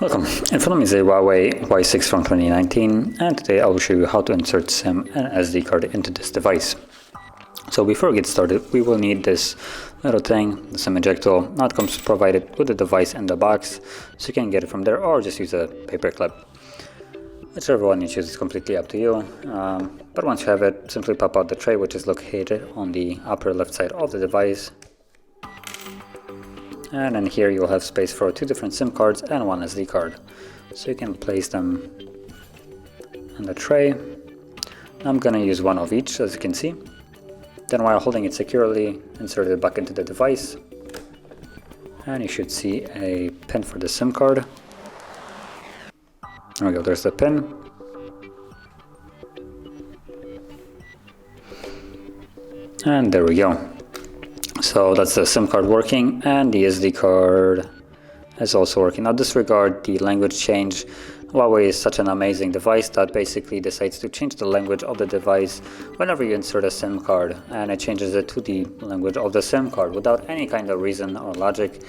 Welcome, in front of me is a Huawei Y6 from 2019, and today I will show you how to insert SIM and SD card into this device. So before we get started, we will need this little thing, the SIM ejector. Now it comes provided with the device in the box, so you can get it from there or just use a paper clip. Whichever one you choose is completely up to you, but once you have it, simply pop out the tray, which is located on the upper left side of the device. And in here you'll have space for 2 different SIM cards and 1 SD card. So you can place them in the tray. I'm gonna use 1 of each, as you can see. Then while holding it securely, insert it back into the device. And you should see a pin for the SIM card. There we go, there's the pin. And there we go. So that's the SIM card working, and the SD card is also working. Now disregard the language change. Huawei is such an amazing device that basically decides to change the language of the device whenever you insert a SIM card, and it changes it to the language of the SIM card without any kind of reason or logic,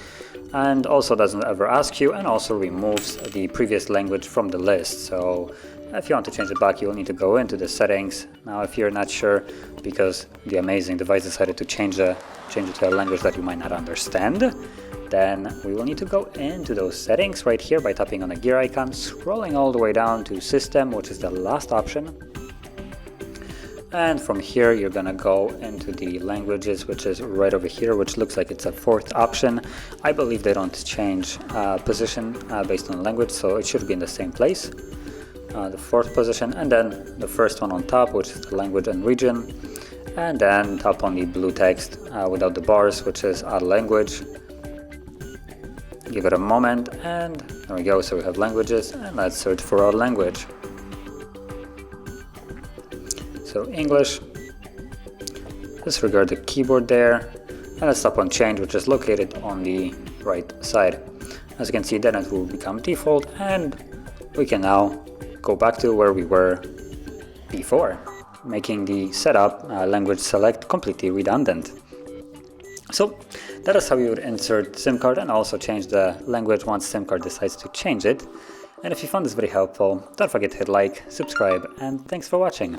and also doesn't ever ask you, and also removes the previous language from the list. So if you want to change it back, you'll need to go into the settings. Now if you're not sure because the amazing device decided to change it to a language that you might not understand, then we will need to go into those settings right here by tapping on the gear icon, scrolling all the way down to System, which is the last option. And from here you're gonna go into the languages, which is right over here, which looks like it's a 4th option. I believe they don't change position based on language, so it should be in the same place. The 4th position, and then the first one on top, which is the language and region, and then tap on the blue text without the bars, which is our language. Give it a moment, and there we go. So we have languages, and let's search for our language. So English. Disregard the keyboard there, and let's tap on change, which is located on the right side. As you can see, then it will become default, and we can now go back to where we were before, making the setup language select completely redundant. So that is how you would insert SIM card and also change the language once SIM card decides to change it. And if you found this very helpful, don't forget to hit like, subscribe, and thanks for watching.